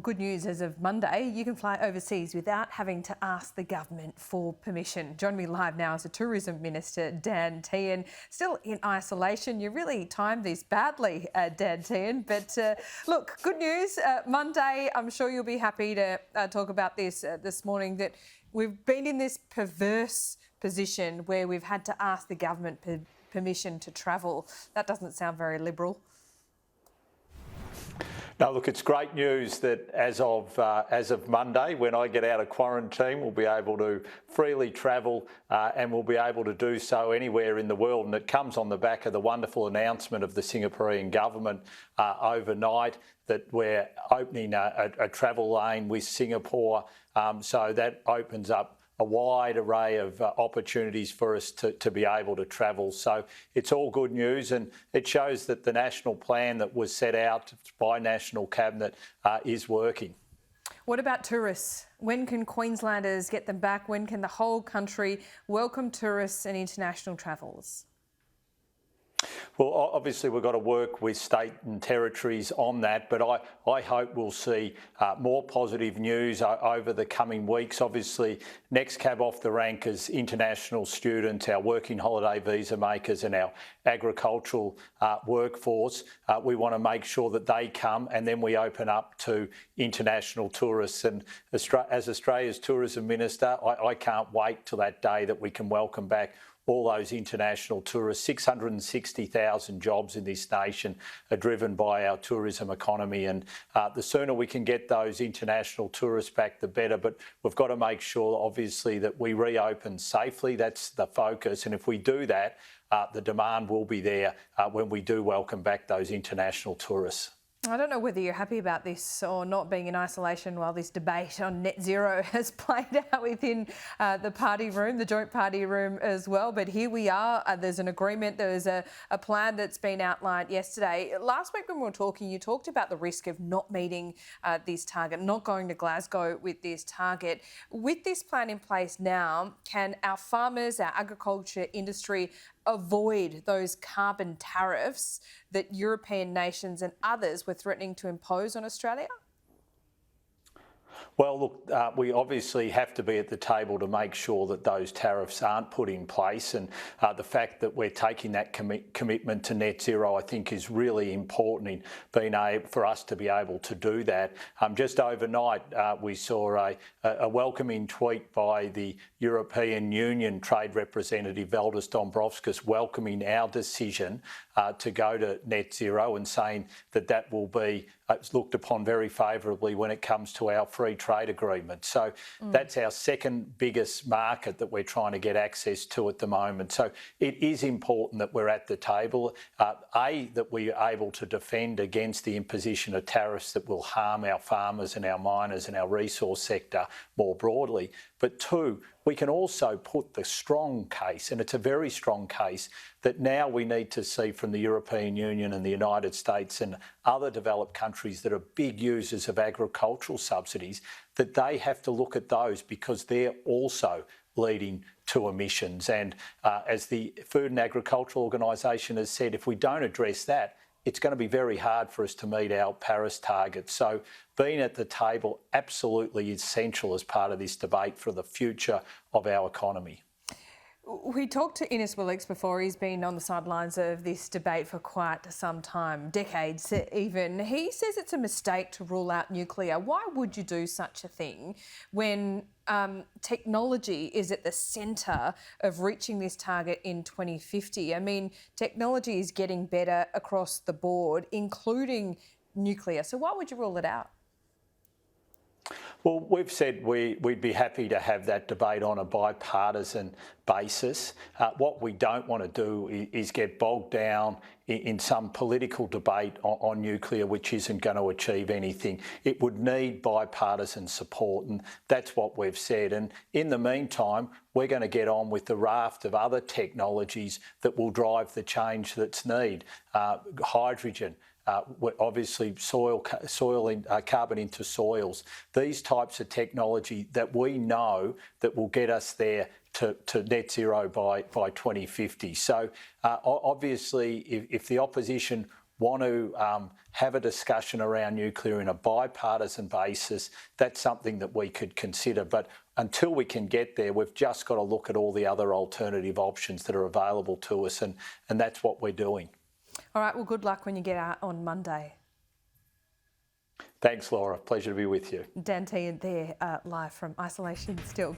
Good news, as of Monday, you can fly overseas without having to ask the government for permission. Joining me live now is the Tourism Minister, Dan Tehan. Still in isolation. You really timed this badly, Dan Tehan. But look, good news. Monday, I'm sure you'll be happy to talk about this morning, that we've been in this perverse position where we've had to ask the government permission to travel. That doesn't sound very liberal. No, look, it's great news that as of Monday, when I get out of quarantine, we'll be able to freely travel and we'll be able to do so anywhere in the world. And it comes on the back of the wonderful announcement of the Singaporean government overnight that we're opening a travel lane with Singapore. So that opens up a wide array of opportunities for us to be able to travel. So it's all good news, and it shows that the national plan that was set out by National Cabinet is working. What about tourists? When can Queenslanders get them back? When can the whole country welcome tourists and international travellers? Well, obviously we've got to work with state and territories on that, but I hope we'll see more positive news over the coming weeks. Obviously, next cab off the rank is international students, our working holiday visa makers and our agricultural workforce. We want to make sure that they come, and then we open up to international tourists. And as Australia's Tourism Minister, I can't wait till that day that we can welcome back all those international tourists. 660,000 jobs in this nation are driven by our tourism economy, and the sooner we can get those international tourists back, the better. But we've got to make sure, obviously, that we reopen safely. That's the focus, and if we do that, the demand will be there when we do welcome back those international tourists. I don't know whether you're happy about this or not, being in isolation while this debate on net zero has played out within the party room, the joint party room as well. But here we are. There's an agreement. There's a plan that's been outlined yesterday. Last week when we were talking, you talked about the risk of not meeting this target, not going to Glasgow with this target. With this plan in place now, can our farmers, our agriculture industry avoid those carbon tariffs that European nations and others were threatening to impose on Australia? Well, look, we obviously have to be at the table to make sure that those tariffs aren't put in place, and the fact that we're taking that commitment to net zero, I think, is really important in being able for us to be able to do that. Just overnight, we saw a welcoming tweet by the European Union Trade Representative Valdis Dombrovskis welcoming our decision to go to net zero and saying that that will be looked upon very favourably when it comes to our free trade agreement. So that's our second biggest market that we're trying to get access to at the moment. So it is important that we're at the table, that we are able to defend against the imposition of tariffs that will harm our farmers and our miners and our resource sector more broadly. But two, we can also put the strong case, and it's a very strong case, that now we need to see from the European Union and the United States and other developed countries that are big users of agricultural subsidies, that they have to look at those because they're also leading to emissions. And as the Food and Agricultural Organisation has said, if we don't address that, it's going to be very hard for us to meet our Paris targets. So being at the table absolutely essential as part of this debate for the future of our economy. We talked to Innes Willicks before. He's been on the sidelines of this debate for quite some time, decades even. He says it's a mistake to rule out nuclear. Why would you do such a thing when technology is at the centre of reaching this target in 2050? I mean, technology is getting better across the board, including nuclear. So why would you rule it out? Well, we've said we'd be happy to have that debate on a bipartisan basis. What we don't want to do is get bogged down in some political debate on nuclear, which isn't going to achieve anything. It would need bipartisan support, and that's what we've said. And in the meantime, we're going to get on with the raft of other technologies that will drive the change that's needed. Hydrogen, obviously carbon into soils, these types of technology that we know that will get us there to net zero by 2050. So obviously if the opposition want to have a discussion around nuclear in a bipartisan basis, that's something that we could consider. But until we can get there, we've just got to look at all the other alternative options that are available to us, and that's what we're doing. All right, well, good luck when you get out on Monday. Thanks, Laura. Pleasure to be with you. Dan Tehan there, live from isolation still.